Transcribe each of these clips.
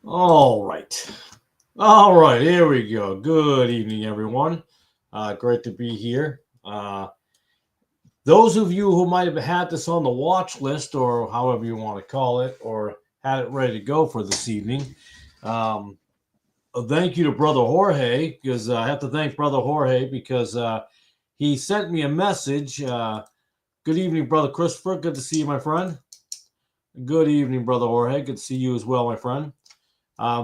All right. All right. Here we go. Good evening, everyone. Great to be here. Those of you who might have had this on the watch list, or however you want to call it, or had it ready to go for this evening, um, thank you to Brother Jorge, because I have to thank Brother Jorge because he sent me a message. Good evening, Brother Christopher. Good to see you, my friend. Good evening, Brother Jorge. Good to see you as well, my friend.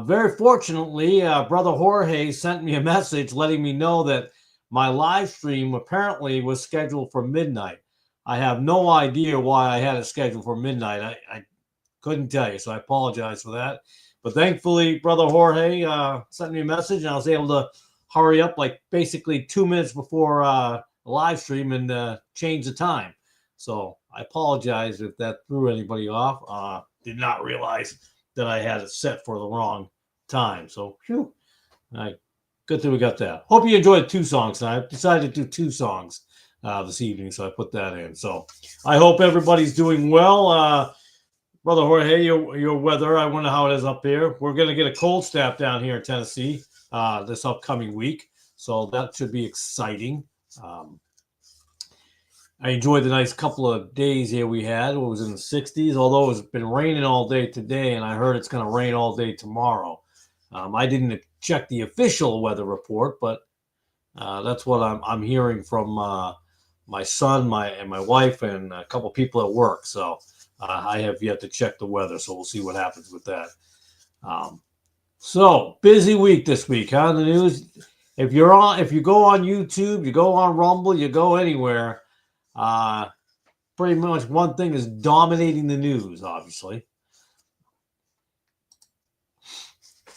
Very fortunately, Brother Jorge sent me a message letting me know that my live stream apparently was scheduled for midnight. I have no idea why I had it scheduled for midnight. I couldn't tell you, so I apologize for that. But thankfully, Brother Jorge sent me a message, and I was able to hurry up like basically 2 minutes before the live stream and change the time. So I apologize if that threw anybody off. Did not realize that I had it set for the wrong time. So, phew, I, good thing we got that. Hope you enjoyed 2 songs tonight. I decided to do 2 songs this evening, so I put that in. So, I hope everybody's doing well. Brother Jorge, your weather, I wonder how it is up here. We're going to get a cold snap down here in Tennessee this upcoming week, so that should be exciting. Um, I enjoyed the nice couple of days here we had. It was in the 60s, although it's been raining all day today, and I heard it's going to rain all day tomorrow. I didn't check the official weather report, but that's what I'm hearing from my son, my wife, and a couple people at work. So I have yet to check the weather, so we'll see what happens with that. Um, so busy week this week, huh? The news. If you go on YouTube, you go on Rumble, you go anywhere. Uh, Pretty much one thing is dominating the news. Obviously,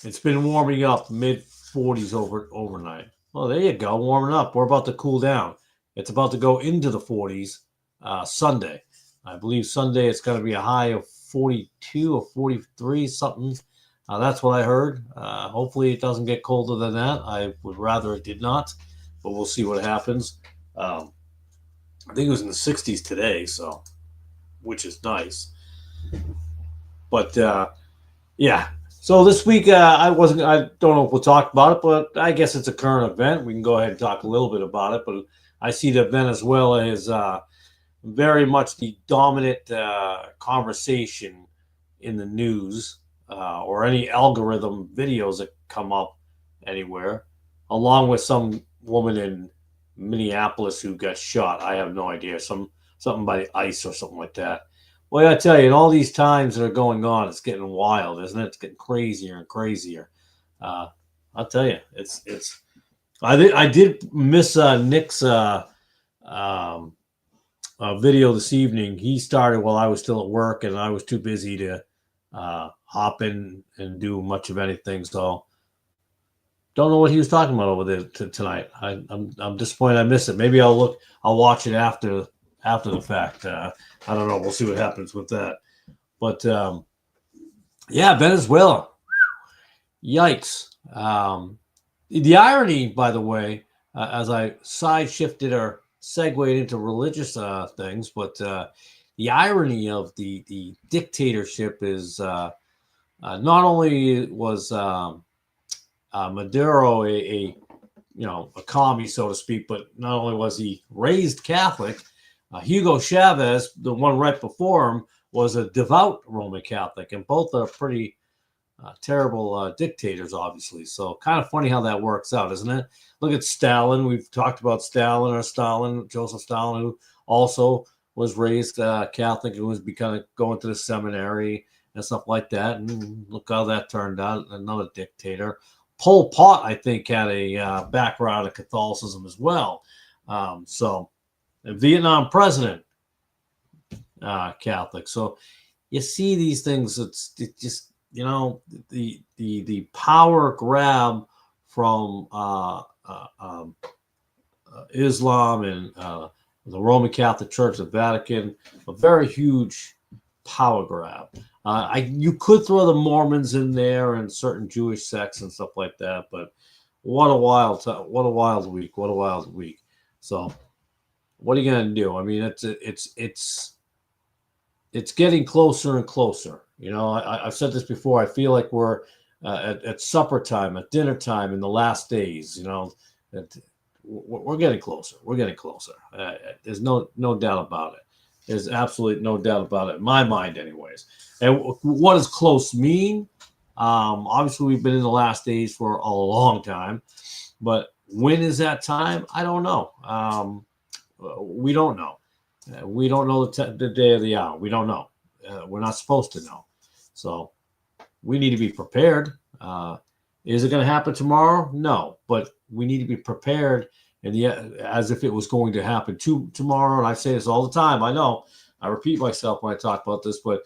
it's been warming up mid 40s overnight. Well, there you go, warming up. We're about to cool down. It's about to go into the 40s Sunday. I believe Sunday it's going to be a high of 42 or 43 something. That's what I heard. Hopefully it doesn't get colder than that. I would rather it did not, but we'll see what happens. Um, I think it was in the 60s today, so which is nice. But yeah. So this week, I wasn't. I don't know if we'll talk about it, but I guess it's a current event. We can go ahead and talk a little bit about it. But I see that Venezuela is very much the dominant conversation in the news or any algorithm videos that come up anywhere, along with some woman in Minneapolis who got shot. I have no idea. Something by ICE or something like that. Well, I tell you, in all these times that are going on, it's getting wild, isn't it? It's getting crazier and crazier. Uh, I'll tell you, it's. I did miss Nick's um, video this evening. He started while I was still at work, and I was too busy to hop in and do much of anything. So don't know what he was talking about over there tonight. I'm disappointed I missed it. Maybe I'll look. I'll watch it after the fact. I don't know. We'll see what happens with that. But yeah, Venezuela. Yikes. The irony, by the way, as I side shifted or segued into religious things, but the irony of the dictatorship is not only was Maduro a a commie, so to speak, but not only was he raised Catholic, Hugo Chavez, the one right before him, was a devout Roman Catholic, and both are pretty terrible dictators, obviously. So kind of funny how that works out, isn't it? Look at Stalin. We've talked about Stalin, Joseph Stalin, who also was raised Catholic and was becoming going to the seminary and stuff like that. And look how that turned out. Another dictator. Pol Pot, I think, had a background in Catholicism as well. So, a Vietnam president, Catholic. So, you see these things. It just the power grab from Islam and the Roman Catholic Church, the Vatican, a very huge power grab. You could throw the Mormons in there and certain Jewish sects and stuff like that, but what a wild week! What a wild week! So, what are you gonna do? I mean, it's getting closer and closer. I've said this before. I feel like we're at supper time, at dinner time, in the last days. We're getting closer. We're getting closer. There's no doubt about it. There's absolutely no doubt about it in my mind, anyways. And what does close mean? Obviously, we've been in the last days for a long time, but when is that time? I don't know. We don't know. We don't know the day of the hour. We don't know. We're not supposed to know. So we need to be prepared. Is it going to happen tomorrow? No, but we need to be prepared, and yet as if it was going to happen tomorrow. And I say this all the time. I know I repeat myself when I talk about this, but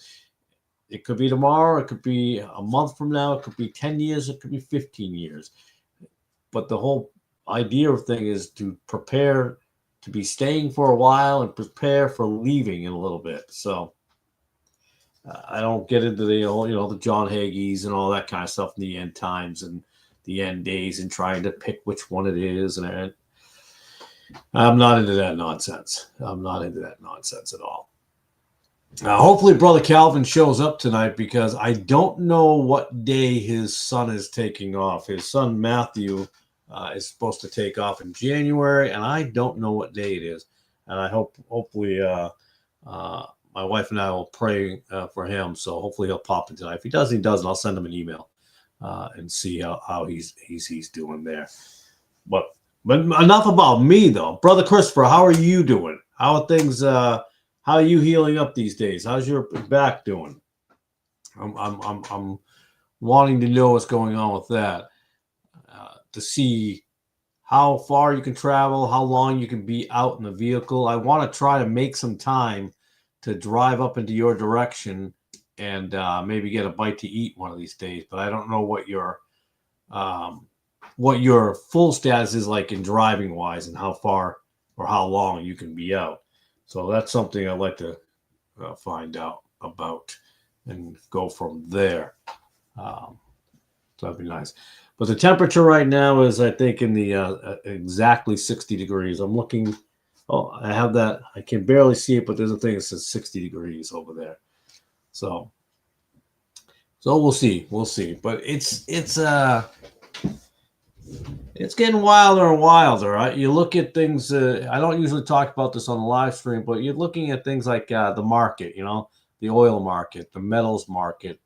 it could be tomorrow. It could be a month from now. It could be 10 years. It could be 15 years. But the whole idea of thing is to prepare to be staying for a while and prepare for leaving in a little bit. So I don't get into the John Hagees and all that kind of stuff in the end times and the end days and trying to pick which one it is. And I'm not into that nonsense. I'm not into that nonsense at all. Hopefully Brother Calvin shows up tonight, because I don't know what day his son is taking off. His son Matthew is supposed to take off in January, and I don't know what day it is. And I hopefully my wife and I will pray for him. So hopefully he'll pop in tonight. If he doesn't, he doesn't. I'll send him an email and see how he's doing there. But enough about me, though. Brother Christopher, how are you doing? How are things? How are you healing up these days? How's your back doing? I'm wanting to know what's going on with that, to see how far you can travel, how long you can be out in the vehicle. I want to try to make some time to drive up into your direction and maybe get a bite to eat one of these days. But I don't know what your full status is like in driving wise, and how far or how long you can be out. So that's something I'd like to find out about and go from there. So that'd be nice. But the temperature right now is, I think, in the exactly 60 degrees. I'm looking. Oh, I have that. I can barely see it, but there's a thing that says 60 degrees over there. So we'll see. We'll see. But it's getting wilder and wilder. Right? You look at things. I don't usually talk about this on the live stream, but you're looking at things like the market. The oil market, the metals market,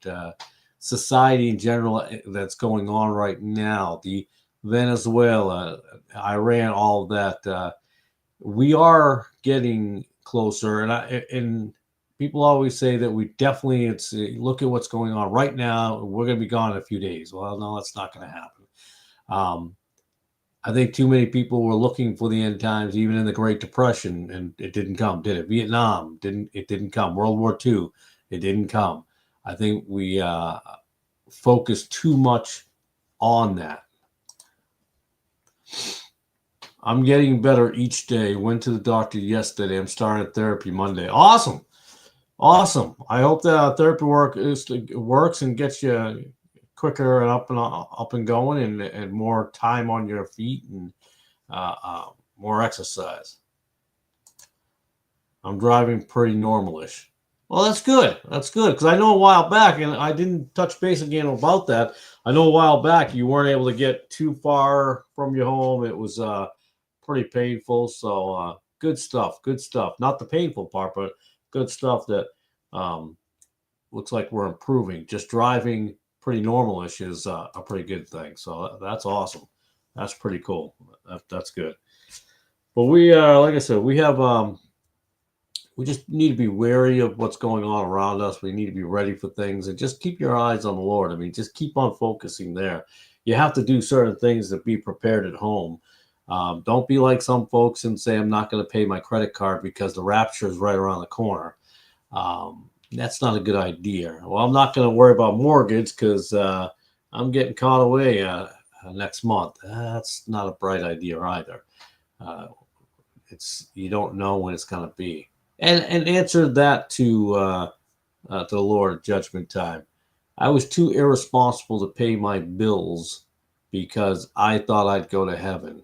society in general that's going on right now. The Venezuela, Iran, all of that. We are getting closer, and people always say that we definitely. Look at what's going on right now. We're going to be gone in a few days. Well, no, that's not going to happen. I think too many people were looking for the end times, even in the Great Depression, and it didn't come, did it? Vietnam didn't come. World War II, it didn't come. I think we focused too much on that. I'm getting better each day. Went to the doctor yesterday. I'm starting therapy Monday. Awesome. I hope that therapy works and gets you quicker and up and going, and more time on your feet, and more exercise. I'm driving pretty normalish. Well, that's good. That's good, because I know a while back, and I didn't touch base again about that. I know a while back you weren't able to get too far from your home. It was pretty painful. So good stuff. Not the painful part, but good stuff that looks like we're improving. Just driving pretty normalish is a pretty good thing. So that's awesome. That's pretty cool. That's good. But we, like I said, we have, we just need to be wary of what's going on around us. We need to be ready for things, and just keep your eyes on the Lord. I mean, just keep on focusing there. You have to do certain things to be prepared at home. Don't be like some folks and say, I'm not going to pay my credit card because the rapture is right around the corner. That's not a good idea. Well, I'm not going to worry about mortgage because I'm getting caught away next month. That's not a bright idea either. You don't know when it's going to be. And answer that to the Lord at judgment time. I was too irresponsible to pay my bills because I thought I'd go to heaven.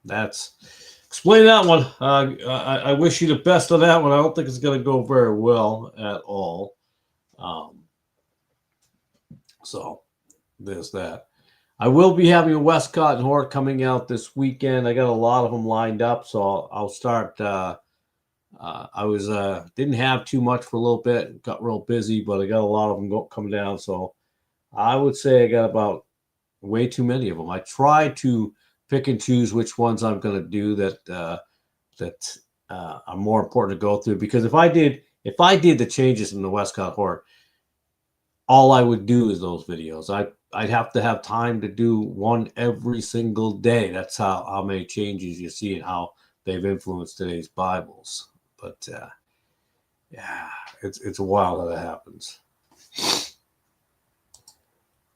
Explain that one. I wish you the best on that one. I don't think it's going to go very well at all. So there's that. I will be having a Westcott and Hort coming out this weekend. I got a lot of them lined up, so I'll start. I was didn't have too much for a little bit, got real busy, but I got a lot of them coming down. So I would say I got about way too many of them. I try to pick and choose which ones I'm going to do that are more important to go through, because if I did the changes in the Westcott Hort, all I would do is those videos. I'd have to have time to do one every single day. That's how many changes you see and how they've influenced today's Bibles. But yeah, it's wild how that happens.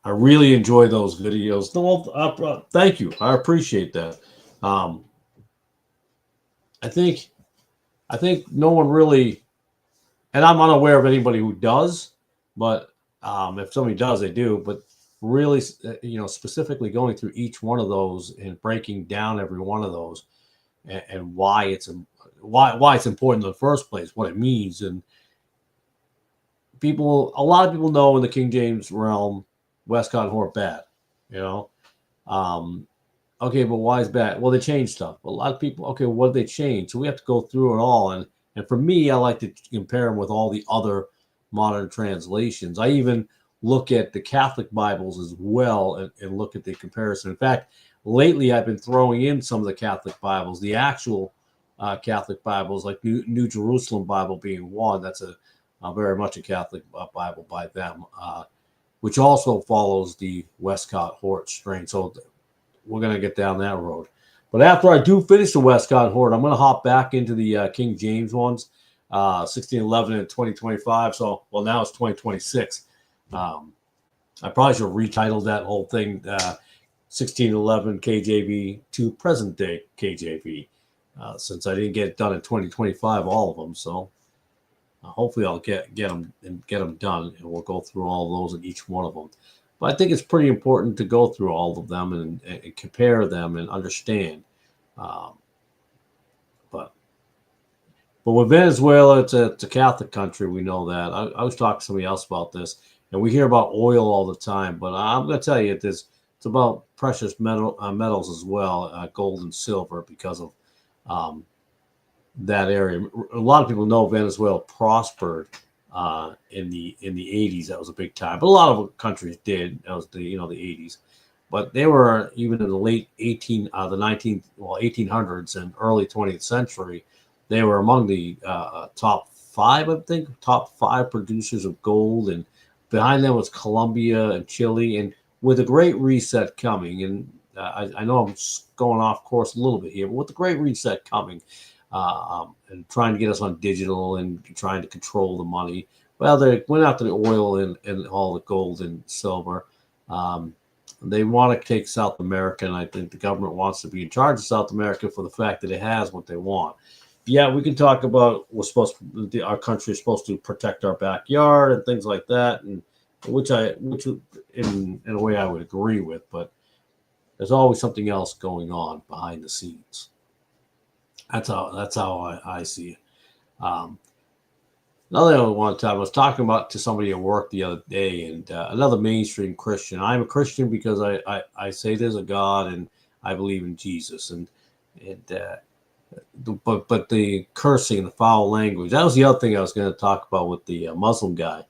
I really enjoy those videos. No, thank you. I appreciate that. I think no one really, and I'm unaware of anybody who does, but if somebody does, they do. But really, specifically going through each one of those and breaking down every one of those, and why it's important in the first place, what it means, and a lot of people know in the King James realm, Westcott and Hort bad, okay, but why is bad? Well, they changed stuff. A lot of people, okay, what did they change? So we have to go through it all, and for me, I like to compare them with all the other modern translations. I even look at the Catholic Bibles as well and look at the comparison. In fact, lately I've been throwing in some of the Catholic Bibles, the actual Catholic Bibles, like New Jerusalem Bible being one. That's a very much a Catholic Bible by them, which also follows the Westcott Hort strain. So we're going to get down that road. But after I do finish the Westcott Hort, I'm going to hop back into the King James ones, 1611 and 2025. So, well, now it's 2026. I probably should retitle that whole thing 1611 KJV to present day KJV, since I didn't get it done in 2025, all of them. So hopefully I'll get them done, and we'll go through all of those in each one of them. But I think it's pretty important to go through all of them and compare them and understand. But with Venezuela, it's a Catholic country. We know that. I was talking to somebody else about this, and we hear about oil all the time. But I'm going to tell you, it's about precious metals as well, gold and silver, because of that area. A lot of people know Venezuela prospered in the 80s. That was a big time, but a lot of countries did. That was the 80s, but they were, even in the late 1800s and early 20th century, they were among the top five producers of gold, and behind them was Colombia and Chile. And with the Great Reset coming, and I know I'm going off course a little bit here, but with the Great Reset coming, and trying to get us on digital and trying to control the money, well, they went after the oil and all the gold and silver. They want to take South America, and I think the government wants to be in charge of South America for the fact that it has what they want. Yeah, we can talk about our country is supposed to protect our backyard and things like that, and which in a way I would agree with, but there's always something else going on behind the scenes. That's how I see it. Another thing I want to talk, I was talking about to somebody at work the other day, and another mainstream Christian. I'm a Christian because I say there's a God and I believe in Jesus, but the cursing and the foul language, that was the other thing I was going to talk about with the Muslim guy.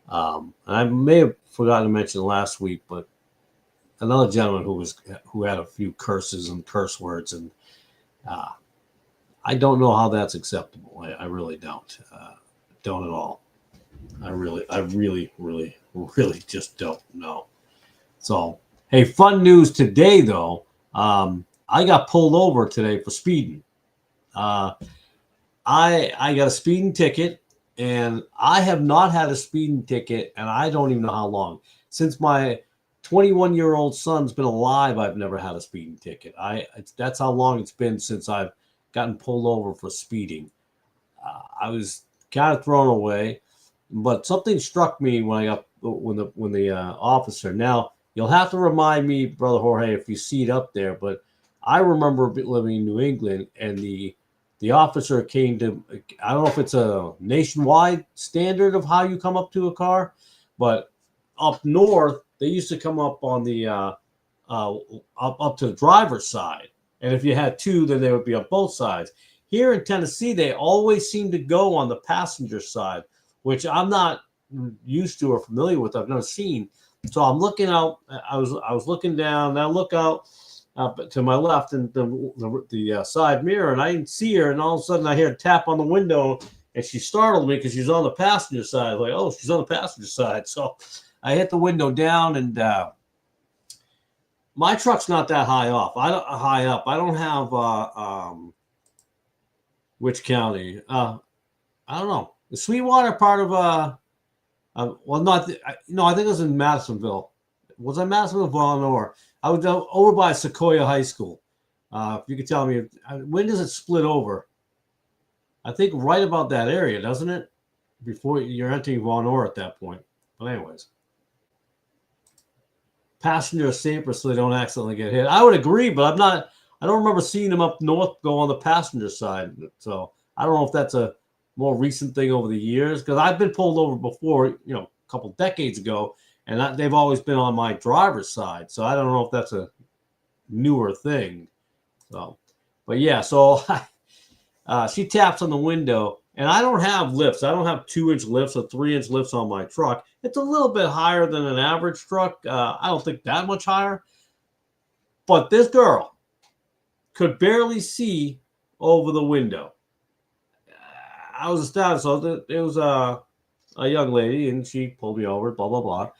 And I may have forgotten to mention last week, but another gentleman who had a few curses and curse words, and I don't know how that's acceptable. I really don't. Don't at all. I really just don't know. So, hey, fun news today, though. I got pulled over today for speeding. I got a speeding ticket, and I have not had a speeding ticket, and I don't even know how long. Since my 21-year-old son's been alive, I've never had a speeding ticket. That's how long it's been since I've gotten pulled over for speeding. I was kind of thrown away, but something struck me when the officer. Now you'll have to remind me, Brother Jorge, if you see it up there. But I remember living in New England, and the officer came to. I don't know if it's a nationwide standard of how you come up to a car, but up north, they used to come up on the up to the driver's side, and if you had two, then they would be on both sides. Here in Tennessee, they always seem to go on the passenger side, which I'm not used to or familiar with. I've never seen. So I'm looking out. I was looking down. And I look out to my left in the side mirror, and I didn't see her. And all of a sudden, I hear a tap on the window, and she startled me because she's on the passenger side. Like, oh, she's on the passenger side. So I hit the window down, and my truck's not that high up. I don't have which county? I don't know. The Sweetwater part of well, not no. I think it was in Madisonville. Was I Madisonville, Vonore? I was over by Sequoia High School. If you could tell me, when does it split over? I think right about that area, doesn't it? Before you're entering Vonore at that point. But anyways, passenger safer so they don't accidentally get hit. I would agree, but I'm not. I don't remember seeing them up north go on the passenger side. So I don't know if that's a more recent thing over the years, because I've been pulled over before, a couple decades ago, and they've always been on my driver's side. So I don't know if that's a newer thing. So, but yeah, so she taps on the window, and I don't have lifts. I don't have 2-inch lifts or 3-inch lifts on my truck. It's a little bit higher than an average truck. I don't think that much higher. But this girl could barely see over the window. I was astounded. So it was a young lady, and she pulled me over, blah, blah, blah.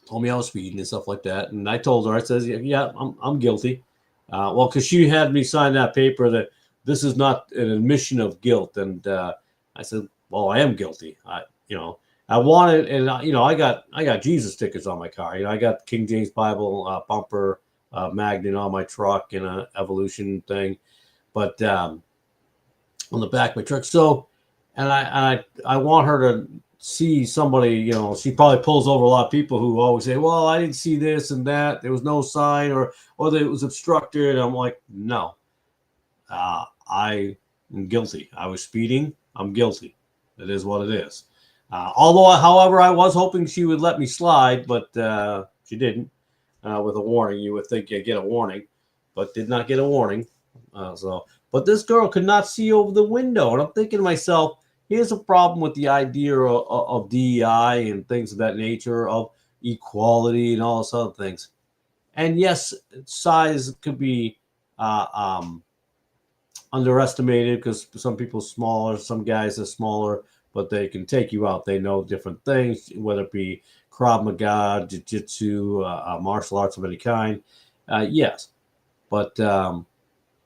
Told me I was speeding and stuff like that. And I told her, I says, yeah, I'm guilty. Well, because she had me sign that paper that this is not an admission of guilt. And I said, well, I am guilty. I wanted, and I got Jesus stickers on my car. I got King James Bible bumper magnet on my truck and an Evolution thing. But on the back of my truck. So, and I want her to see somebody, she probably pulls over a lot of people who always say, well, I didn't see this and that. There was no sign or that it was obstructed. I'm like, no, I am guilty. I was speeding. I'm guilty. It is what it is. However, I was hoping she would let me slide, but she didn't. With a warning, you would think you'd get a warning, but did not get a warning. But this girl could not see over the window. And I'm thinking to myself, here's a problem with the idea of DEI and things of that nature, of equality and all those other things. And yes, size could be underestimated because some people are smaller, some guys are smaller, but they can take you out. They know different things, whether it be Krav Maga, Jiu-Jitsu, martial arts of any kind. Yes, but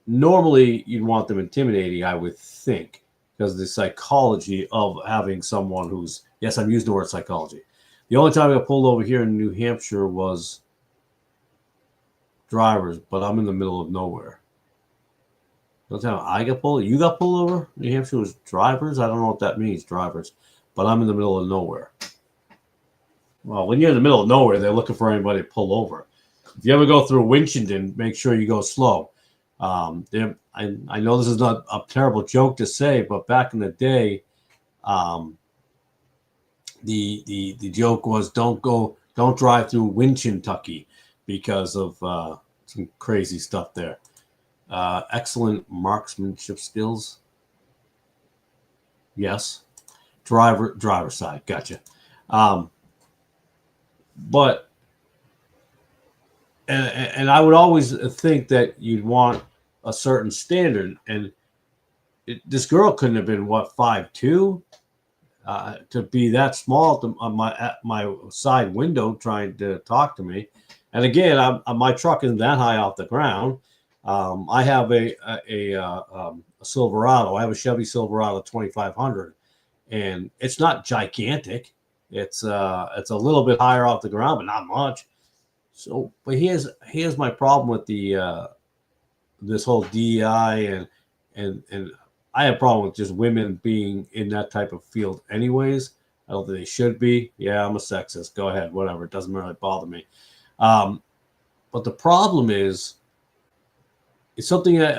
normally you'd want them intimidating, I would think, because of the psychology of having someone who's, yes, I'm using the word psychology. The only time I got pulled over here in New Hampshire was drivers, but I'm in the middle of nowhere. The time I got pulled, you got pulled over? New Hampshire was drivers? I don't know what that means, drivers, but I'm in the middle of nowhere. Well, when you're in the middle of nowhere, they're looking for anybody to pull over. If you ever go through Winchendon, make sure you go slow. I know this is not a terrible joke to say, but back in the day, the joke was don't drive through Winchentucky because of some crazy stuff there. Excellent marksmanship skills. Yes, driver side, gotcha. But and I would always think that you'd want a certain standard, and this girl couldn't have been 5'2" to be that small at my side window trying to talk to me. And again, my truck isn't that high off the ground. I have a Silverado. I have a Chevy Silverado 2500, and it's not gigantic. It's a little bit higher off the ground, but not much. So, but here's my problem with the this whole DEI and I have a problem with just women being in that type of field anyways. I don't think they should be. Yeah, I'm a sexist. Go ahead, whatever. It doesn't really bother me. But the problem is, it's something that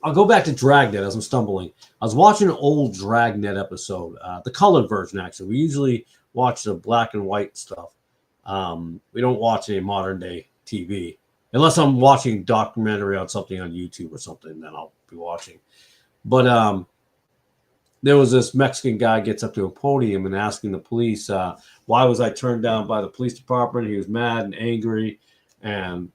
I'll go back to Dragnet as I'm stumbling. I was watching an old Dragnet episode, the colored version, actually. We usually watch the black and white stuff. We don't watch any modern day TV. Unless I'm watching a documentary on something on YouTube or something, then I'll be watching. But there was this Mexican guy gets up to a podium and asking the police, why was I turned down by the police department? He was mad and angry. And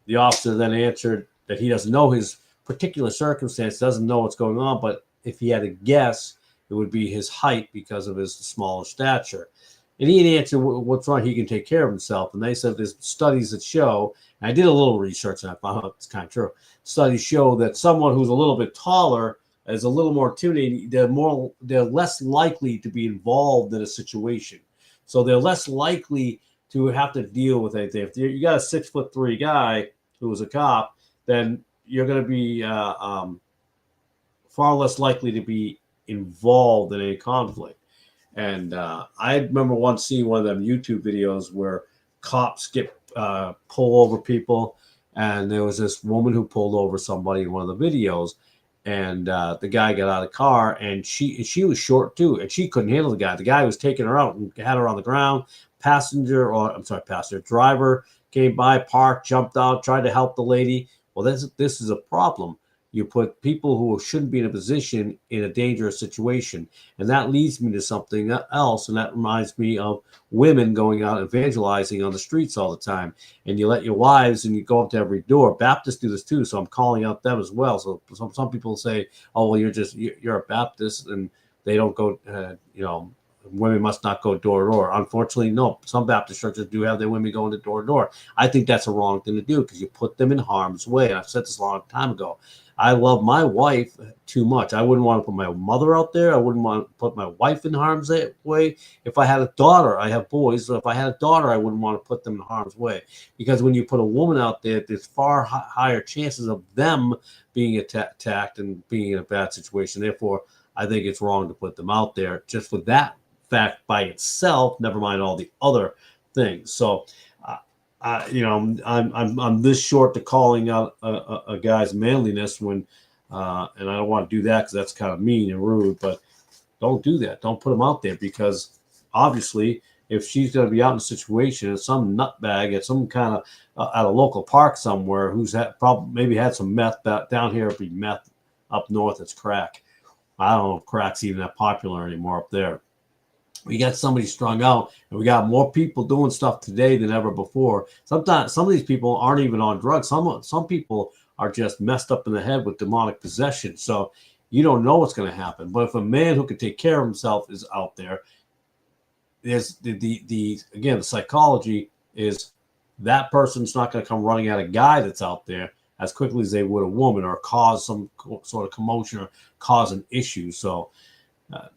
the officer then answered that he doesn't know his particular circumstance, doesn't know what's going on, but if he had to guess, it would be his height because of his smaller stature. And he had answered, what's wrong? He can take care of himself. And they said there's studies that show, and I did a little research and I found out it's kind of true. Studies show that someone who's a little bit taller is a little more tuning. They're less likely to be involved in a situation. So they're less likely to have to deal with anything. If you got a 6'3" guy who was a cop, then you're going to be far less likely to be involved in any conflict. And I remember once seeing one of them YouTube videos where cops pull over people, and there was this woman who pulled over somebody in one of the videos, and the guy got out of the car, and she was short too, and she couldn't handle the guy. The guy was taking her out and had her on the ground. Driver came by, parked, jumped out, tried to help the lady. Well, this is a problem. You put people who shouldn't be in a position in a dangerous situation. And that leads me to something else. And that reminds me of women going out evangelizing on the streets all the time. And you let your wives and you go up to every door. Baptists do this too. So I'm calling out them as well. So some people say, oh, well, you're a Baptist and they don't go, women must not go door to door. Unfortunately, no. Some Baptist churches do have their women going to door to door. I think that's a wrong thing to do because you put them in harm's way. And I've said this a long time ago. I love my wife too much. I wouldn't want to put my mother out there. I wouldn't want to put my wife in harm's way. If I had a daughter, I have boys. So if I had a daughter, I wouldn't want to put them in harm's way. Because when you put a woman out there, there's far higher chances of them being attacked and being in a bad situation. Therefore, I think it's wrong to put them out there just for that fact by itself, never mind all the other things. So, I'm this short to calling out a guy's manliness when, and I don't want to do that because that's kind of mean and rude. But don't do that. Don't put him out there because obviously, if she's going to be out in a situation and some nutbag at some kind of at a local park somewhere who's maybe had some meth down here, it'd be meth. Up north, it's crack. I don't know if crack's even that popular anymore up there. We got somebody strung out, and we got more people doing stuff today than ever before. Sometimes some of these people aren't even on drugs. Some people are just messed up in the head with demonic possession. So you don't know what's going to happen. But if a man who can take care of himself is out there, there's the psychology is that person's not going to come running at a guy that's out there as quickly as they would a woman or cause some sort of commotion or cause an issue. So.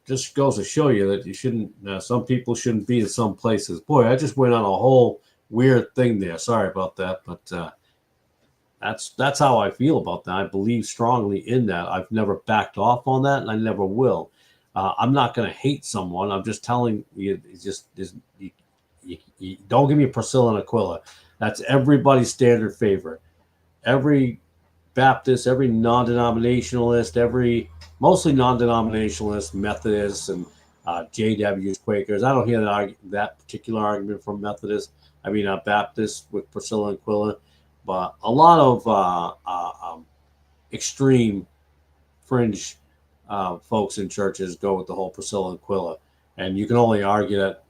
Just goes to show you that you shouldn't. Some people shouldn't be in some places. Boy, I just went on a whole weird thing there. Sorry about that, but that's how I feel about that. I believe strongly in that. I've never backed off on that, and I never will. I'm not going to hate someone. I'm just telling you. You don't give me Priscilla and Aquila. That's everybody's standard favorite. Every Baptist, every non-denominationalist, mostly non-denominationalists, Methodists, and JWs, Quakers. I don't hear that particular argument from Methodists. I mean, Baptists with Priscilla and Aquila, but a lot of extreme fringe folks in churches go with the whole Priscilla and Aquila, and you can only argue that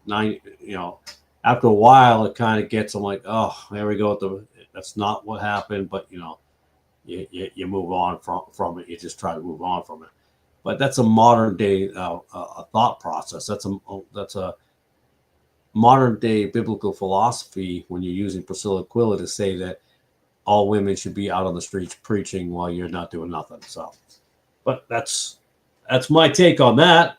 after a while it kind of gets. I'm like, oh, there we go. That's not what happened, but you move on from it. You just try to move on from it. But that's a modern day thought process. That's a modern day biblical philosophy when you're using Priscilla Aquila to say that all women should be out on the streets preaching while you're not doing nothing. So, but that's my take on that.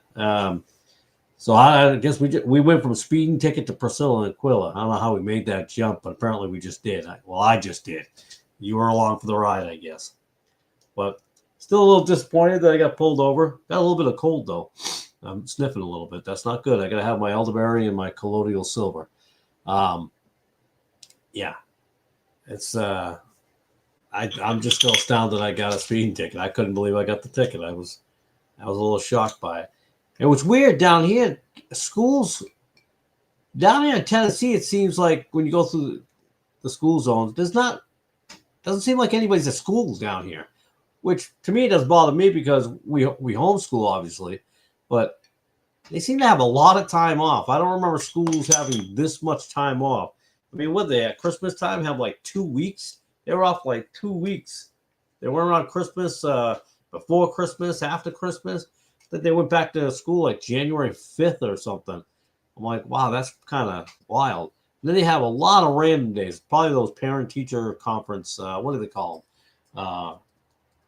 So I guess we went from speeding ticket to Priscilla and Aquila. I don't know how we made that jump, but apparently we just did. I just did. You were along for the ride, I guess. But still a little disappointed that I got pulled over. Got a little bit of cold, though. I'm sniffing a little bit. That's not good. I got to have my elderberry and my colloidal silver. Yeah. It's I'm just still astounded I got a speeding ticket. I couldn't believe I got the ticket. I was a little shocked by it. It was weird down here. Schools down here in Tennessee, it seems like when you go through the school zones, doesn't seem like anybody's at school down here, which to me doesn't bother me because we homeschool obviously, but they seem to have a lot of time off. I don't remember schools having this much time off. I mean, what they at Christmas time have like 2 weeks? They were off like 2 weeks. They weren't on Christmas, before Christmas, after Christmas. That they went back to school like January 5th or something. I'm like, wow, that's kind of wild. And then they have a lot of random days. Probably those parent-teacher conference. What do they call them?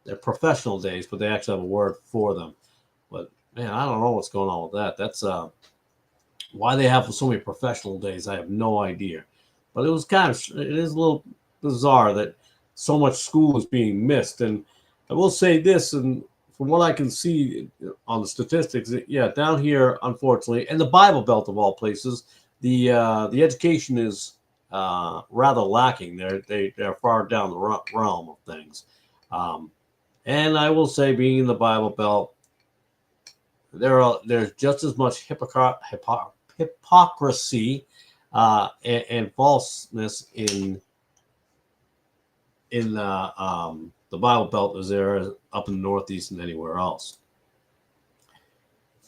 They're professional days, but they actually have a word for them. But man, I don't know what's going on with that. That's why they have so many professional days. I have no idea. But it is a little bizarre that so much school is being missed. And I will say this, and from what I can see on the statistics, yeah, down here, unfortunately, and the Bible Belt of all places, the education is rather lacking. They're far down the realm of things. And I will say, being in the Bible Belt, there's just as much hypocrisy and falseness in the Bible Belt as there is up in the Northeast and anywhere else.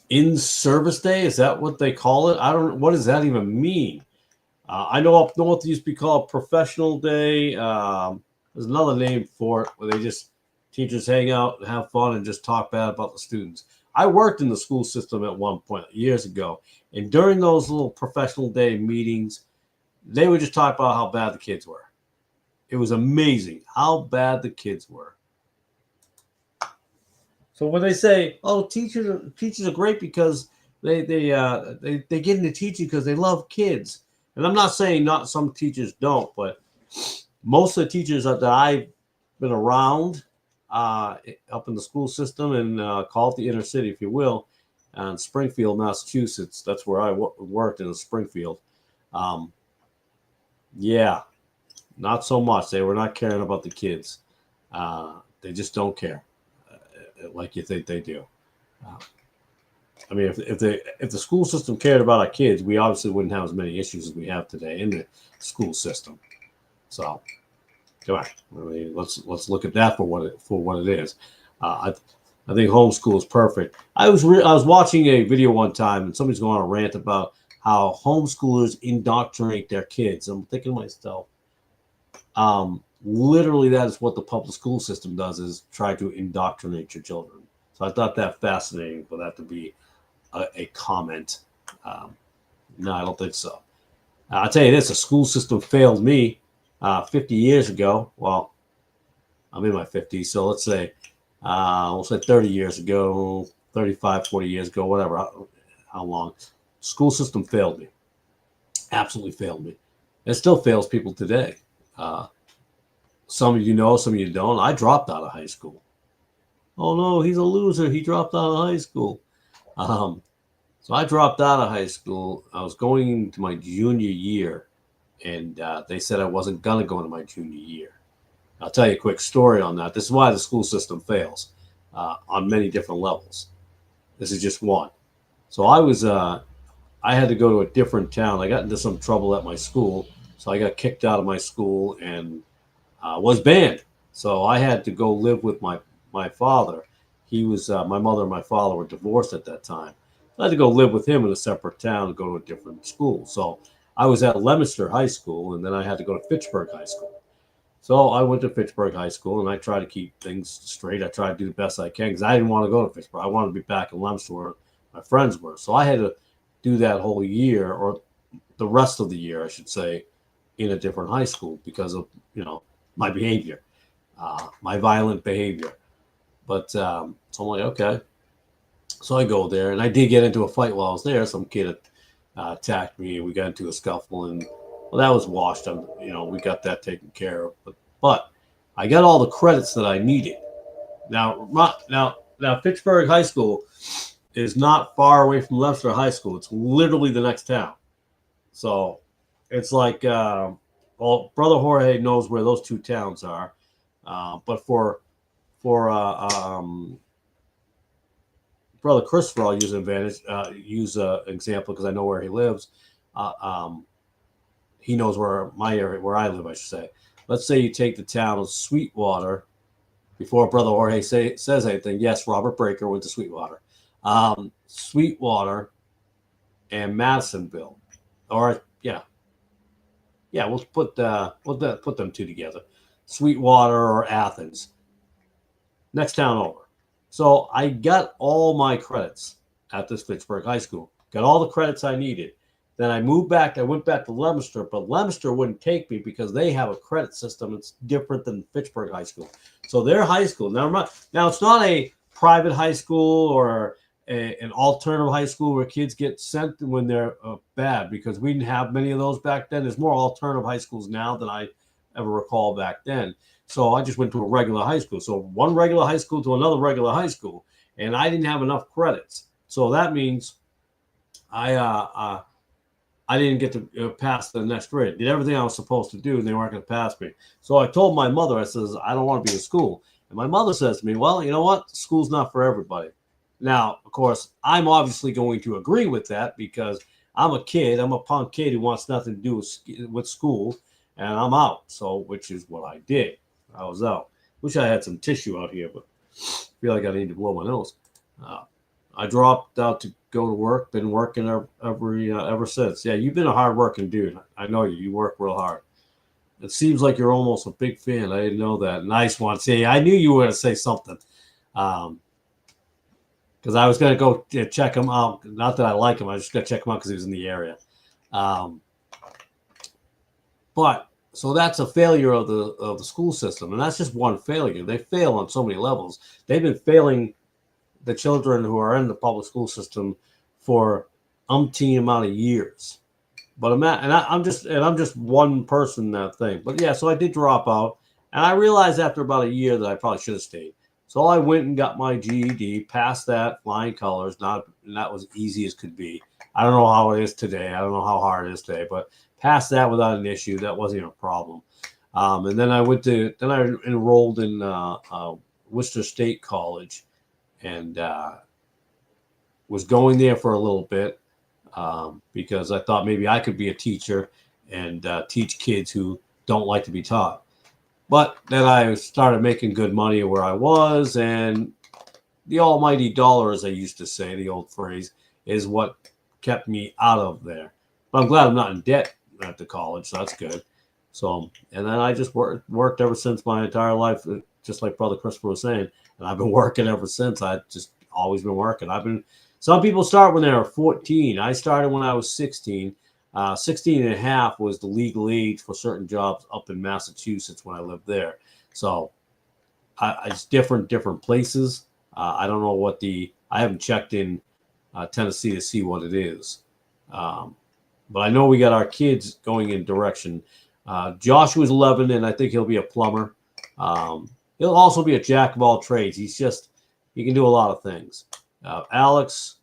In service day, is that what they call it? I don't. What does that even mean? I know up north it used to be called Professional Day. There's another name for it where teachers hang out and have fun and just talk bad about the students. I worked in the school system at one point years ago, and during those little Professional Day meetings, they would just talk about how bad the kids were. It was amazing how bad the kids were. So when they say, "Oh, teachers are great because they get into teaching because they love kids," and I'm not saying not some teachers don't, but most of the teachers that I've been around up in the school system and call it the inner city, if you will, in Springfield, Massachusetts. That's where I worked in Springfield. Yeah, not so much. They were not caring about the kids. They just don't care like you think they do. I mean, if the school system cared about our kids, we obviously wouldn't have as many issues as we have today in the school system. So, come on, I mean, let's look at that for what it is. I think homeschool is perfect. I was watching a video one time, and somebody's going on a rant about how homeschoolers indoctrinate their kids. I'm thinking to myself, literally, that is what the public school system does: is try to indoctrinate your children. So I thought that fascinating for that to be a comment. No, I don't think so. I'll tell you this: the school system failed me 50 years ago. Well, I'm in my 50s, so let's say 30 years ago, 35, 40 years ago, whatever, how long. School system failed me. Absolutely failed me. It still fails people today. Some of you know, some of you don't. I dropped out of high school. Oh no, he's a loser. He dropped out of high school. So I dropped out of high school. I was going into my junior year, and they said I wasn't going to go into my junior year. I'll tell you a quick story on that. This is why the school system fails on many different levels. This is just one. So I had to go to a different town. I got into some trouble at my school, so I got kicked out of my school and was banned. So I had to go live with my father. He was my mother and my father were divorced at that time. I had to go live with him in a separate town and go to a different school. So I was at Leominster High School, and then I had to go to Fitchburg High School. So I went to Fitchburg High School, and I tried to keep things straight. I tried to do the best I can because I didn't want to go to Fitchburg. I wanted to be back in Leominster where my friends were. So I had to do that whole year, or the rest of the year, I should say, in a different high school because of my behavior, my violent behavior. But so I'm like, okay. So I go there, and I did get into a fight while I was there. Some kid attacked me, and we got into a scuffle, and well, that was washed. We got that taken care of. But I got all the credits that I needed. Now, Fitchburg High School is not far away from Leominster High School. It's literally the next town. So it's like, Brother Jorge knows where those two towns are. But for brother Christopher, I'll use an advantage. Use an example because I know where he lives. Uh, um, he knows where my area, where I live, I should say. Let's say you take the town of Sweetwater. Before Brother Jorge says anything, yes, Robert Breaker went to Sweetwater. Sweetwater and Madisonville, or yeah, we'll put them two together. Sweetwater or Athens, next town over. So I got all my credits at this Fitchburg High School. Got all the credits I needed. Then I moved back. I went back to Leominster, but Leominster wouldn't take me because they have a credit system that's different than Fitchburg High School. So their high school now it's not a private high school or an alternative high school where kids get sent when they're bad, because we didn't have many of those back then. There's more alternative high schools now than I ever recall back then. So I just went to a regular high school. So one regular high school to another regular high school, and I didn't have enough credits. So that means I didn't get to pass the next grade. Did everything I was supposed to do, and they weren't going to pass me. So I told my mother, I says, I don't want to be in school. And my mother says to me, well, you know what? School's not for everybody. Now, of course, I'm obviously going to agree with that because I'm a kid. I'm a punk kid who wants nothing to do with school, and I'm out. So, which is what I did. I was out. Wish I had some tissue out here, but I feel like I need to blow my nose. I dropped out to go to work. Been working ever since. Yeah, you've been a hard-working dude. I know you. You work real hard. It seems like you're almost a big fan. I didn't know that. Nice one. See, I knew you were going to say something. Because I was going to go check him out. Not that I like him. I was just going to check him out because he was in the area. But so that's a failure of the school system, and that's just one failure. They fail on so many levels. They've been failing the children who are in the public school system for umpteen amount of years. But I'm just one person in that thing. But yeah, so I did drop out, and I realized after about a year that I probably should have stayed. So I went and got my GED, passed that, flying colors. And that was easy as could be. I don't know how it is today. I don't know how hard it is today, but passed that without an issue. That wasn't even a problem. And then I enrolled in Worcester State College, and was going there for a little bit because I thought maybe I could be a teacher and teach kids who don't like to be taught. But then I started making good money where I was, and the almighty dollar, as I used to say, the old phrase, is what kept me out of there. But I'm glad I'm not in debt at the college, so that's good. So, and then I just worked ever since my entire life, just like Brother Christopher was saying, and I've been working ever since. I just always been working. Some people start when they're 14. I started when I was 16. 16 and a half was the legal age for certain jobs up in Massachusetts when I lived there. So it's different places. I don't know I haven't checked in Tennessee to see what it is. But I know we got our kids going in direction. Joshua's 11, and I think he'll be a plumber. He'll also be a jack of all trades. He can do a lot of things. Alex,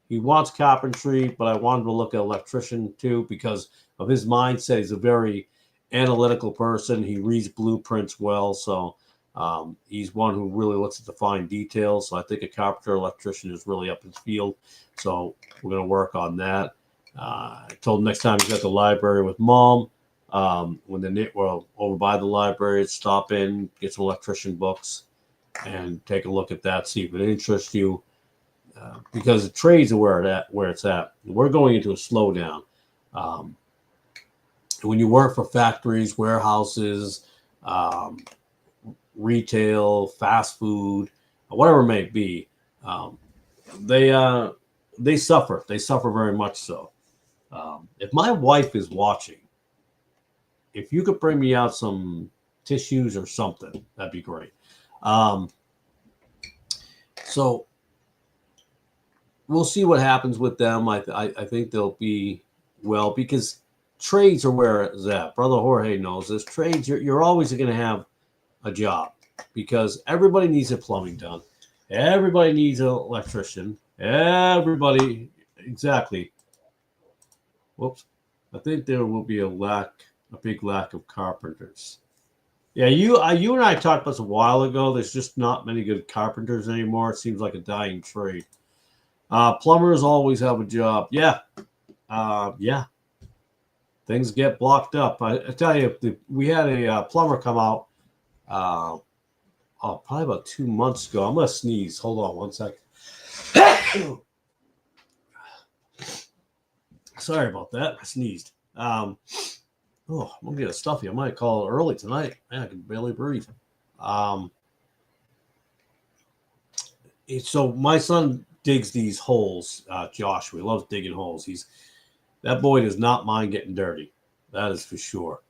he wants carpentry, but I wanted to look at electrician too because of his mindset. He's a very analytical person. He reads blueprints well. So he's one who really looks at the fine details. So I think a carpenter electrician is really up his field. So we're going to work on that. I told him next time he's at the library with Mom, when over by the library, stop in, get some electrician books, and take a look at that, see if it interests you. Because the trades are where it's at. We're going into a slowdown. When you work for factories, warehouses, retail, fast food, whatever it may be, they suffer. They suffer very much so. If my wife is watching, if you could bring me out some tissues or something, that'd be great. So we'll see what happens with them. I think they'll be well because trades are where it's at. Brother Jorge knows this. Trades, you're always going to have a job because everybody needs their plumbing done. Everybody needs an electrician. Everybody, exactly. Whoops. I think there will be a big lack of carpenters. Yeah, you and I talked about this a while ago. There's just not many good carpenters anymore. It seems like a dying trade. Plumbers always have a job. Yeah, yeah. Things get blocked up. I tell you, we had a plumber come out. Uh, probably about 2 months ago. I'm gonna sneeze. Hold on one second. Sorry about that. I sneezed. I'm gonna get a stuffy. I might call it early tonight. Man, I can barely breathe. Um, so my son digs these holes. Joshua loves digging holes. That boy does not mind getting dirty. That is for sure.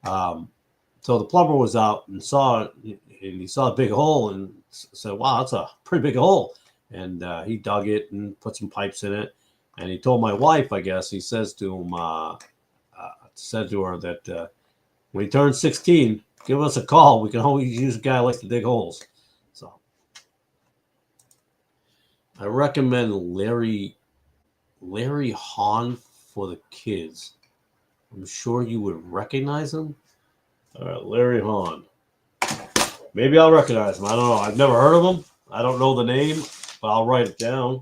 So the plumber was out and saw it, and he saw a big hole and said, "Wow, that's a pretty big hole." And he dug it and put some pipes in it. And he told my wife, I guess, he says to him, said to her that when he turns 16, give us a call. We can always use a guy who likes to dig holes. So I recommend Larry Hahn for the kids. I'm sure you would recognize him. All right, Larry Hahn. Maybe I'll recognize him. I don't know. I've never heard of him. I don't know the name, but I'll write it down.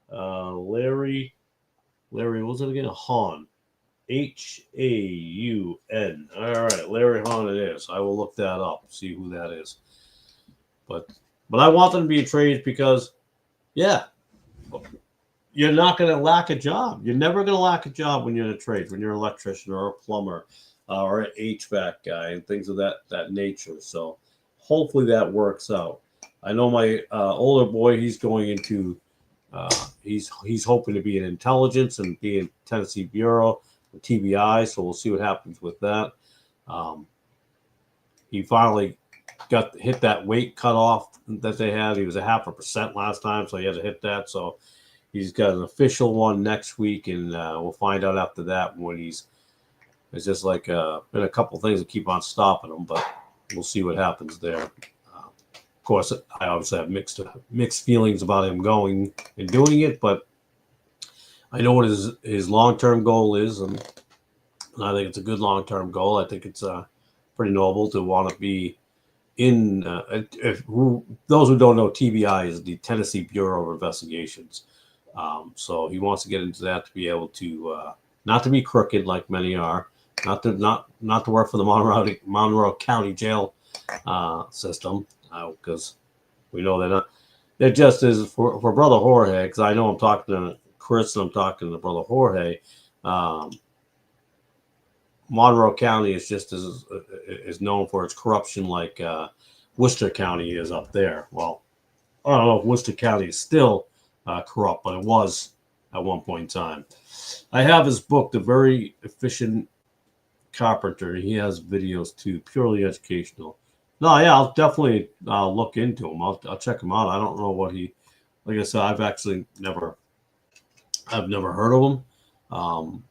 Larry, what was it again? Hahn. Haun. All right, Larry Hahn it is. I will look that up, see who that is. But I want them to be a trade because, yeah, you're not going to lack a job. You're never going to lack a job when you're in a trade, when you're an electrician or a plumber or an HVAC guy and things of that nature. So hopefully that works out. I know my older boy, he's going into, he's hoping to be in intelligence and be in Tennessee Bureau, TBI. So we'll see what happens with that. He finally hit that weight cutoff that they had. He was 0.5% last time, so he had to hit that. So he's got an official one next week, and we'll find out after that when it's just like been a couple things that keep on stopping him, but we'll see what happens there. Of course, I obviously have mixed feelings about him going and doing it, but I know what his long-term goal is, and I think it's a good long-term goal. I think it's pretty noble to want to be in. Those who don't know, TBI is the Tennessee Bureau of Investigations. So he wants to get into that to be able to not to be crooked like many are, not to work for the Monroe County jail system, because we know they're just as for Brother Jorge. Because I know I'm talking to Chris and I'm talking to Brother Jorge. Monroe County is just is known for its corruption, like Worcester County is up there. Well, I don't know if Worcester County is still corrupt, but it was at one point in time. I have his book, The Very Efficient Carpenter. He has videos too, purely educational. No, yeah, I'll definitely look into him. I'll check him out. I don't know what like I said, I've never heard of him.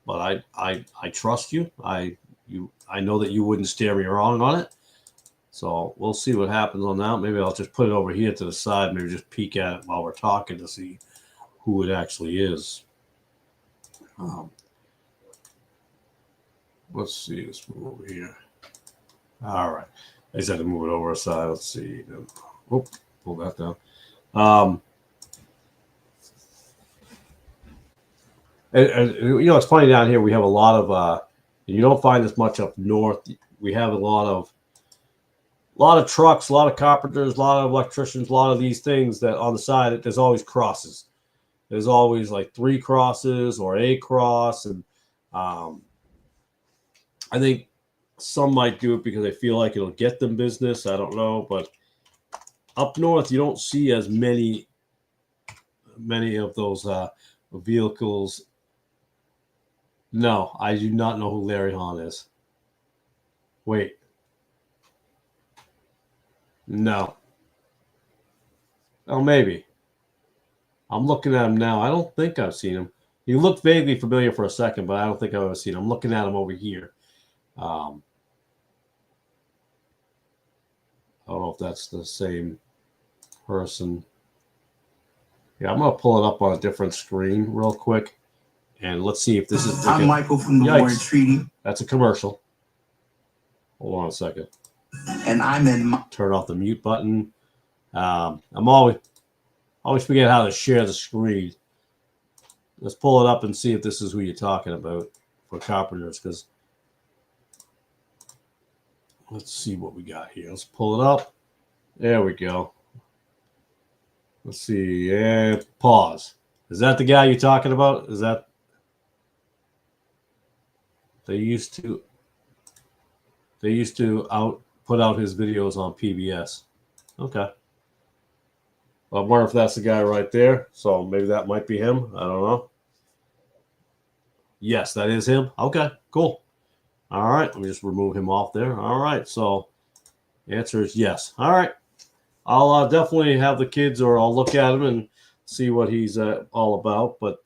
But I trust you. I know that you wouldn't steer me wrong on it. So we'll see what happens on that. Maybe I'll just put it over here to the side. Maybe just peek at it while we're talking to see who it actually is. Let's see. Let's move over here. All right. I just had to move it over aside. Let's see. Oh, pull that down. And it's funny down here. We have a lot of, you don't find this much up north. We have a lot of trucks, a lot of carpenters, a lot of electricians, a lot of these things that on the side, there's always crosses. There's always like 3 crosses or a cross. And I think some might do it because they feel like it'll get them business. I don't know. But up north, you don't see as many of those vehicles. No, I do not know who Larry Hahn is. Wait. No. Oh, maybe. I'm looking at him now. I don't think I've seen him. He looked vaguely familiar for a second, but I don't think I've ever seen him. I'm looking at him over here. I don't know if that's the same person. Yeah, I'm going to pull it up on a different screen real quick. And let's see if this is... I'm Michael from the Warren Treaty. That's a commercial. Hold on a second. And I'm in. Turn off the mute button. I'm always forget how to share the screen. Let's pull it up and see if this is who you're talking about for Carpenters, because let's see what we got here. Let's pull it up. There we go. Let's see. Yeah, pause. Is that the guy you're talking about? Is that they used to put out his videos on PBS? Okay. I wonder if that's the guy right there. So maybe that might be him. I don't know. Yes, that is him. Okay, cool. All right, let me just remove him off there. All right, so the answer is yes. All right, I'll definitely have the kids, or I'll look at him and see what he's all about. But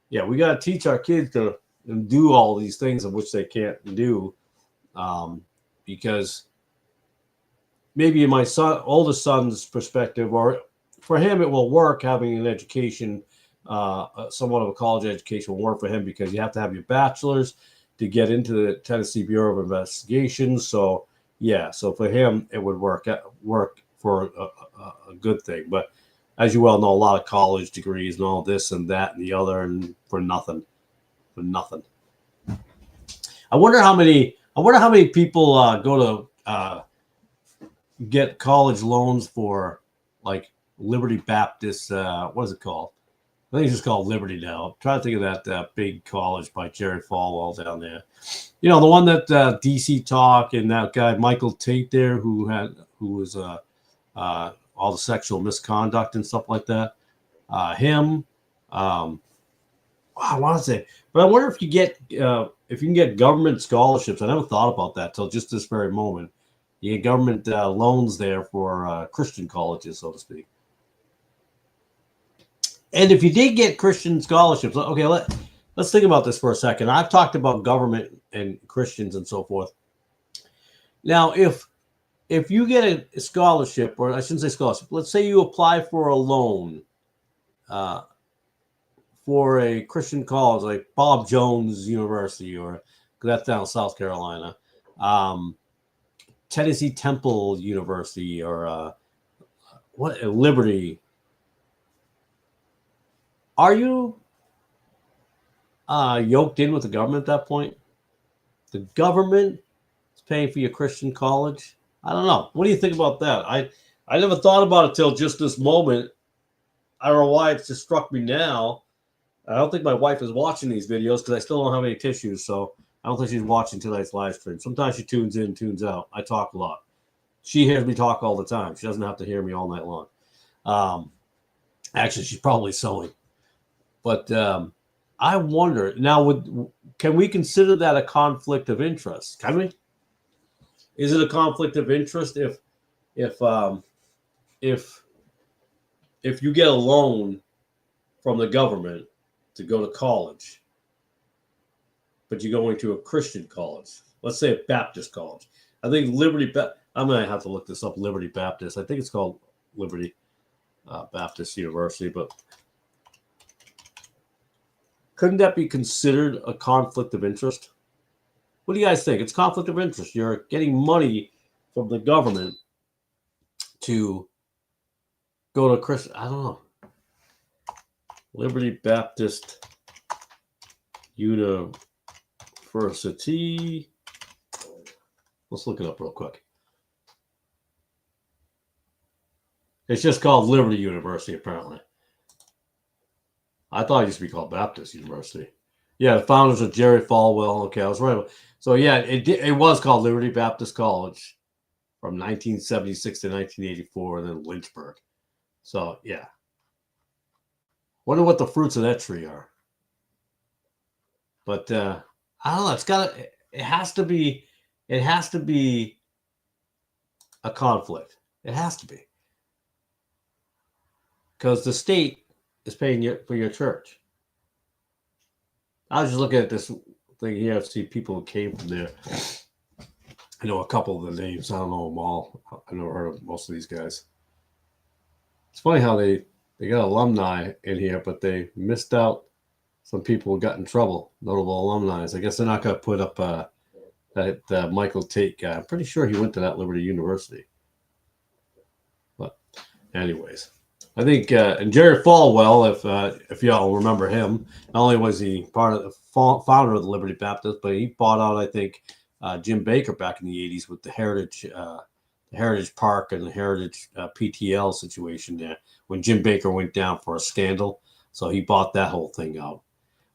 yeah, we got to teach our kids to do all these things of which they can't do, because maybe in my oldest son's perspective, or for him, it will work having an education, somewhat of a college education will work for him, because you have to have your bachelor's to get into the Tennessee Bureau of Investigation. So yeah, so for him, it would work for a good thing. But as you well know, a lot of college degrees and all this and that and the other, and for nothing. I wonder how many people go to get college loans for, like, Liberty Baptist. What is it called? I think it's just called Liberty now. I'm trying to think of that big college by Jerry Falwell down there. You know, the one that DC Talk and that guy Michael Tate there, who was all the sexual misconduct and stuff like that. Him. I want to say, but I wonder if you can get government scholarships. I never thought about that till just this very moment. You get government loans there for Christian colleges, so to speak. And if you did get Christian scholarships, okay, let's think about this for a second. I've talked about government and Christians and so forth. Now, if you get a scholarship, or I shouldn't say scholarship, let's say you apply for a loan for a Christian college like Bob Jones University, or that's down in South Carolina, Tennessee Temple University, or Liberty. Are you yoked in with the government at that point? The government is paying for your Christian college? I don't know. What do you think about that? I never thought about it till just this moment. I don't know why it just struck me now. I don't think my wife is watching these videos because I still don't have any tissues, so I don't think she's watching tonight's live stream. Sometimes she tunes in, tunes out. I talk a lot. She hears me talk all the time. She doesn't have to hear me all night long. Actually, she's probably sewing. But I wonder now, can we consider that a conflict of interest? Can we? Is it a conflict of interest if you get a loan from the government to go to college, but you're going to a Christian college, let's say a Baptist college? I think I'm going to have to look this up, Liberty Baptist. I think it's called Liberty Baptist University, but couldn't that be considered a conflict of interest? What do you guys think? It's conflict of interest. You're getting money from the government to go to Christian. I don't know. Liberty Baptist University. Let's look it up real quick. It's just called Liberty University, apparently. I thought it used to be called Baptist University. Yeah, the founders are Jerry Falwell. Okay, I was right. So yeah, it was called Liberty Baptist College from 1976 to 1984, and then Lynchburg. So yeah, wonder what the fruits of that tree are. But I don't know. It has to be a conflict. It has to be, because the state is paying for your church. I was just looking at this thing here. I see people who came from there. I know a couple of the names. I don't know them all. I never heard of most of these guys. It's funny how they got alumni in here, but they missed out some people who got in trouble, notable alumni. I guess they're not going to put up that Michael Tate guy. I'm pretty sure he went to that Liberty University. But anyways, I think and Jerry Falwell, if y'all remember him, not only was he part of the founder of the Liberty Baptist, but he bought out, I think, Jim Baker back in the 80s with the Heritage Park and the Heritage PTL situation there when Jim Baker went down for a scandal. So he bought that whole thing out.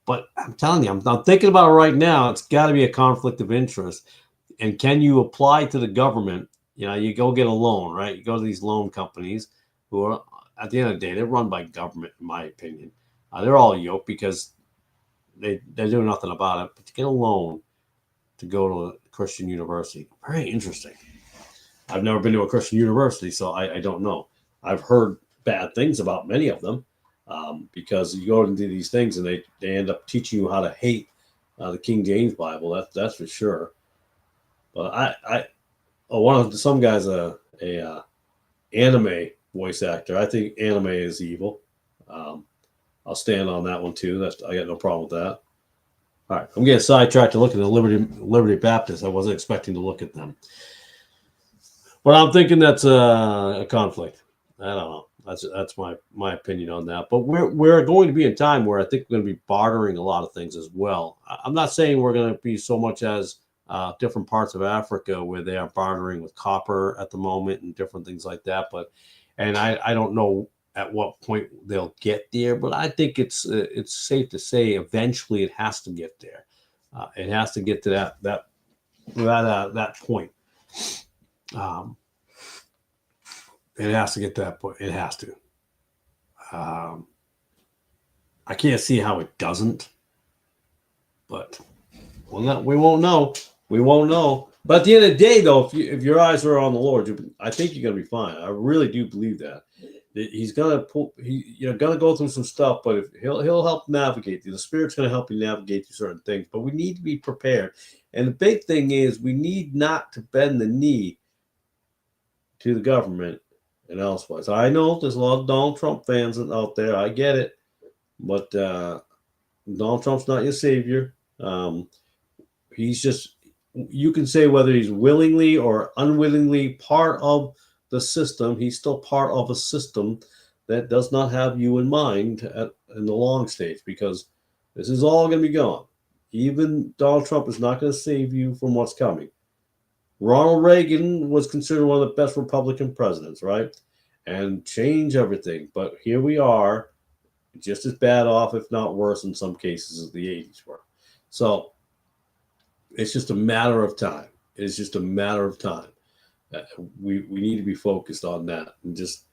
But I'm telling you, I'm thinking about it right now. It's got to be a conflict of interest. And can you apply to the government? You know, you go get a loan, right? You go to these loan companies who are, at the end of the day, they're run by government, in my opinion. They're all yoked because they're doing nothing about it. But to get a loan to go to a Christian university, very interesting. I've never been to a Christian university, so I don't know. I've heard bad things about many of them. Because you go into these things and they end up teaching you how to hate the King James Bible. That's for sure. But some guy's a anime voice actor. I think anime is evil. I'll stand on that one too. I got no problem with that. All right, I'm getting sidetracked to look at the Liberty Baptist. I wasn't expecting to look at them, but I'm thinking that's a conflict. I don't know. That's my opinion on that. But we're going to be in time where I think we're going to be bartering a lot of things as well. I'm not saying we're going to be so much as different parts of Africa where they are bartering with copper at the moment and different things like that. And I don't know at what point they'll get there, but I think it's safe to say eventually it has to get there. It has to get to that point. It has to get to that point. It has to. I can't see how it doesn't, but we won't know. We won't know. But at the end of the day, though, if your eyes are on the Lord, I think you're going to be fine. I really do believe that. He's going to you're going to go through some stuff, but he'll help navigate you. The Spirit's going to help you navigate through certain things, but we need to be prepared. And the big thing is we need not to bend the knee to the government and elsewise. I know there's a lot of Donald Trump fans out there. I get it. But Donald Trump's not your savior. He's just, you can say whether he's willingly or unwillingly part of the system, he's still part of a system that does not have you in mind in the long stage, because this is all going to be gone. Even Donald Trump is not going to save you from what's coming. Ronald Reagan was considered one of the best Republican presidents, right? And change everything. But here we are, just as bad off, if not worse in some cases, as the 80s were. So it's just a matter of time. It's just a matter of time. We need to be focused on that and just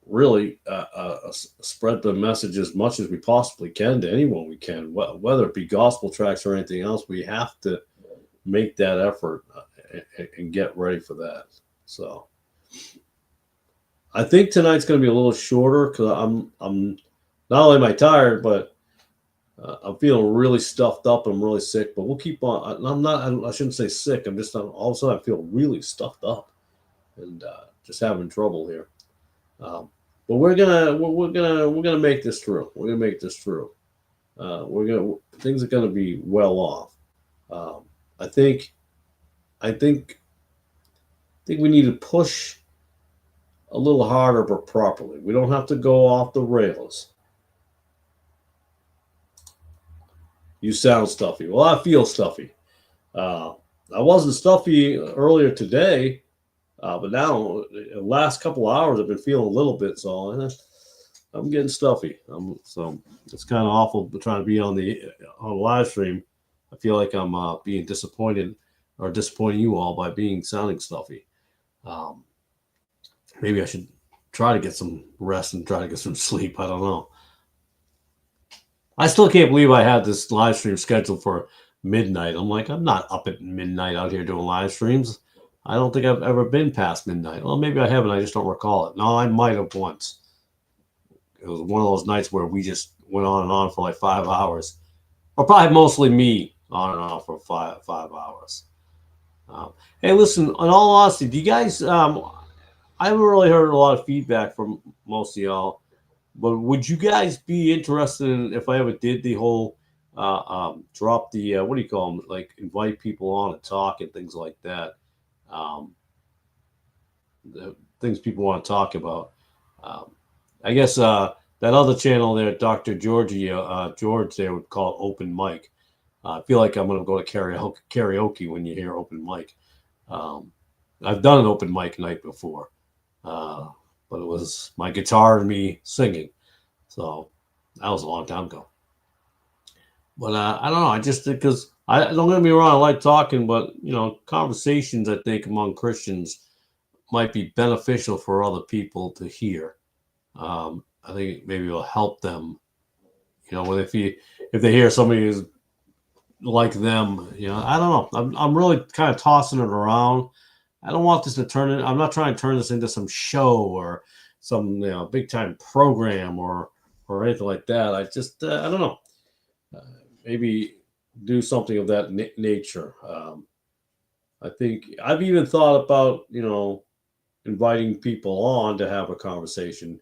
really spread the message as much as we possibly can to anyone we can, whether it be gospel tracts or anything else. We have to make that effort and get ready for that. So I think tonight's going to be a little shorter because I'm not only am I tired, but I'm feeling really stuffed up. I'm really sick, but we'll keep on. I shouldn't say sick. I'm just all of a sudden I feel really stuffed up and just having trouble here. But we're gonna make this through. We're gonna make this through. Things are gonna be well off. I think we need to push a little harder, but properly. We don't have to go off the rails. You sound stuffy. Well, I feel stuffy. I wasn't stuffy earlier today, but now the last couple of hours I've been feeling a little bit, so I'm getting stuffy. So it's kind of awful trying to be on the live stream. I feel like I'm being disappointed or disappointing you all by sounding stuffy. Maybe I should try to get some rest and try to get some sleep. I don't know. I still can't believe I had this live stream scheduled for midnight. I'm not up at midnight out here doing live streams. I don't think I've ever been past midnight. Well, maybe I haven't. I just don't recall it. No, I might have once. It was one of those nights where we just went on and on for like 5 hours. Or probably mostly me on and on for five hours. Hey, listen, in all honesty, do you guys, I haven't really heard a lot of feedback from most of y'all, but would you guys be interested in if I ever did the whole drop the what do you call them? Like invite people on and talk and things like that. Um, the things people want to talk about. Um, I guess that other channel there, Dr. George there would call it open mic. I feel like I'm going to go to karaoke when you hear open mic. Um, I've done an open mic night before, uh, but it was my guitar and me singing. So that was a long time ago. But I don't know. I just because I don't get me wrong, I like talking, but conversations I think among Christians might be beneficial for other people to hear. I think maybe it'll help them. If they hear somebody who's like them, I don't know. I'm really kind of tossing it around. I don't want this to turn it. I'm not trying to turn this into some show or some big time program or anything like that. I just I don't know. Maybe do something of that nature. I think I've even thought about inviting people on to have a conversation.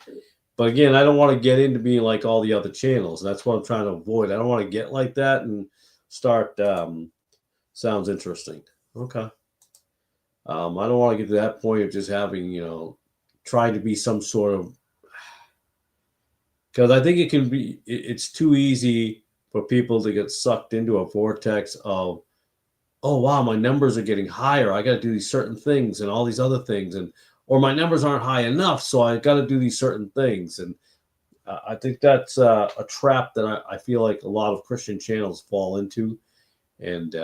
But again, I don't want to get into being like all the other channels. That's what I'm trying to avoid. I don't want to get like that and start. Sounds interesting. Okay. I don't want to get to that point of just having, trying to be some sort of, because I think it's too easy for people to get sucked into a vortex of, oh, wow, my numbers are getting higher. I got to do these certain things and all these other things. Or my numbers aren't high enough, so I got to do these certain things. And I think that's a trap that I feel like a lot of Christian channels fall into. And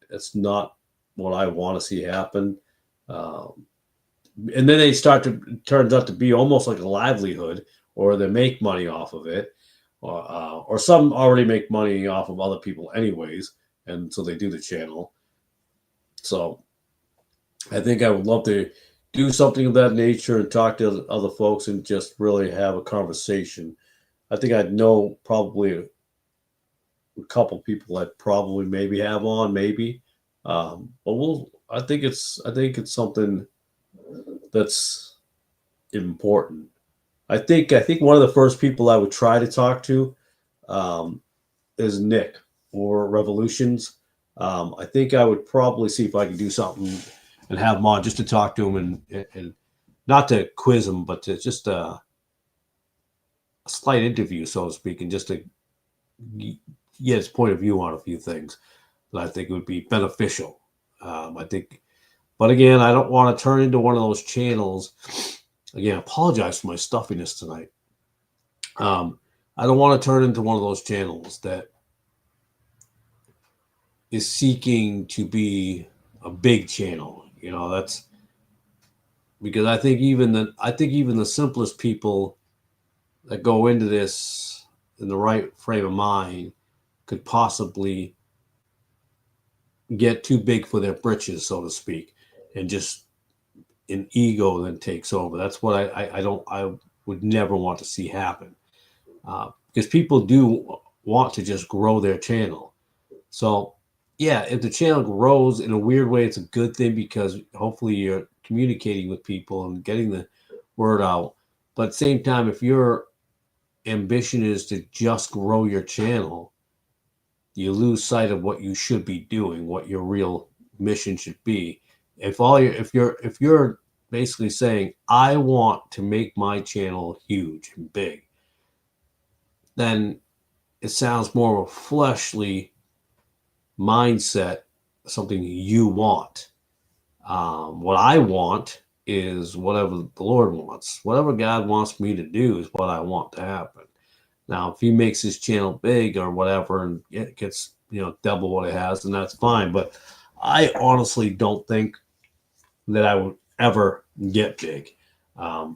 it's not what I want to see happen. And then they turns out to be almost like a livelihood, or they make money off of it, or some already make money off of other people anyways, and so they do the channel. So I think I would love to do something of that nature and talk to other folks and just really have a conversation. I think I'd know probably a couple people I'd probably maybe have on, maybe. But I think it's something that's important. I think one of the first people I would try to talk to is Nick or Revolutions. I think I would probably see if I could do something and have him on just to talk to him and not to quiz him, but to just a slight interview, so to speak, and just to get his point of view on a few things that I think would be beneficial. I think, but again, I don't want to turn into one of those channels. Again, I apologize for my stuffiness tonight. I don't want to turn into one of those channels that is seeking to be a big channel. That's because I think even the simplest people that go into this in the right frame of mind could possibly get too big for their britches, so to speak, and just an ego then takes over. That's what I would never want to see happen, because people do want to just grow their channel. So yeah, if the channel grows in a weird way, it's a good thing because hopefully you're communicating with people and getting the word out. But at the same time, if your ambition is to just grow your channel, you lose sight of what you should be doing, what your real mission should be. If you're basically saying, I want to make my channel huge and big, then it sounds more of a fleshly mindset, something you want. What I want is whatever the Lord wants. Whatever God wants me to do is what I want to happen. Now, if he makes his channel big or whatever and it gets, double what it has, then that's fine. But I honestly don't think that I would ever get big. I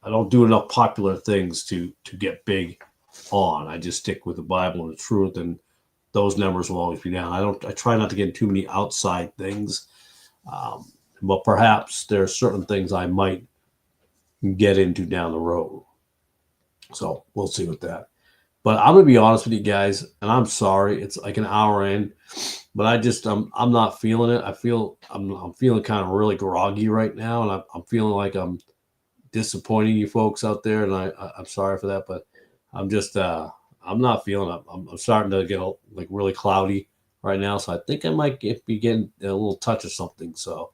don't do enough popular things to get big on. I just stick with the Bible and the truth, and those numbers will always be down. I try not to get too many outside things, but perhaps there are certain things I might get into down the road. So we'll see with that. But I'm gonna be honest with you guys, and I'm sorry, it's like an hour in, but I'm not feeling it. I'm feeling kind of really groggy right now, and I'm feeling like I'm disappointing you folks out there, and I'm sorry for that, but I'm just I'm not feeling it. I'm starting to get like really cloudy right now, so I think I might be getting a little touch of something. So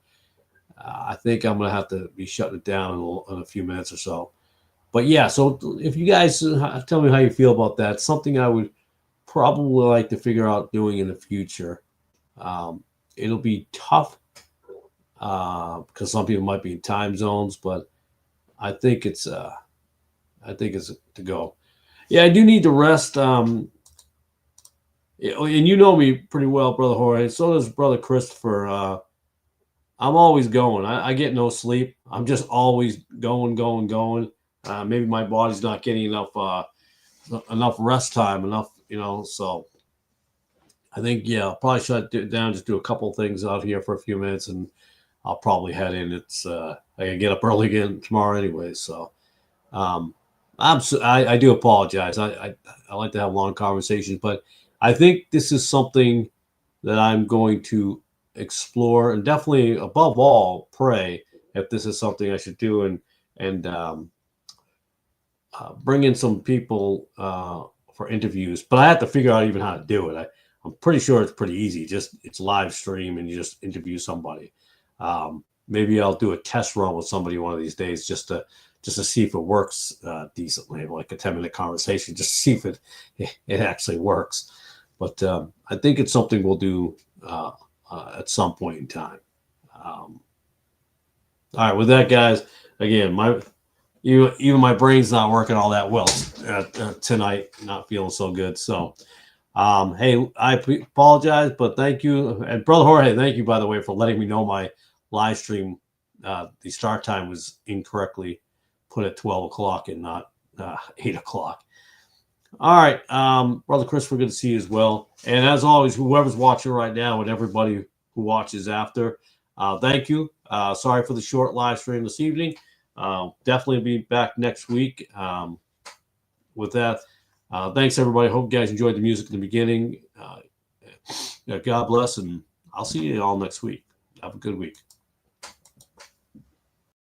I think I'm gonna have to be shutting it down in a few minutes or so. But yeah, so if you guys tell me how you feel about that, something I would probably like to figure out doing in the future. Um, it'll be tough because some people might be in time zones, but I think it's to go. Yeah, I do need to rest. And you know me pretty well, brother Jorge. So does brother Christopher. I'm always going. I get no sleep. I'm just always going, going, going. Maybe my body's not getting enough rest time, enough, So I think I'll probably shut it down, just do a couple things out here for a few minutes, and I'll probably head in. I gotta get up early again tomorrow anyway, so. Um, I do apologize. I like to have long conversations, but I think this is something that I'm going to explore and definitely above all pray if this is something I should do and bring in some people for interviews. But I have to figure out even how to do it. I'm pretty sure it's pretty easy. It's live stream and you just interview somebody. Maybe I'll do a test run with somebody one of these days just to see if it works decently, like a 10-minute conversation, just to see if it actually works. But I think it's something we'll do at some point in time. All right, with that, guys, again, even my brain's not working all that well tonight, not feeling so good. So, hey, I apologize, but thank you. And Brother Jorge, thank you, by the way, for letting me know my live stream, the start time was incorrectly put at 12 o'clock and not 8 o'clock. All right, Brother Christopher, good to see you as well. And as always, whoever's watching right now and everybody who watches after, thank you. Sorry for the short live stream this evening. Definitely be back next week. With that, thanks, everybody. Hope you guys enjoyed the music in the beginning. God bless, and I'll see you all next week. Have a good week.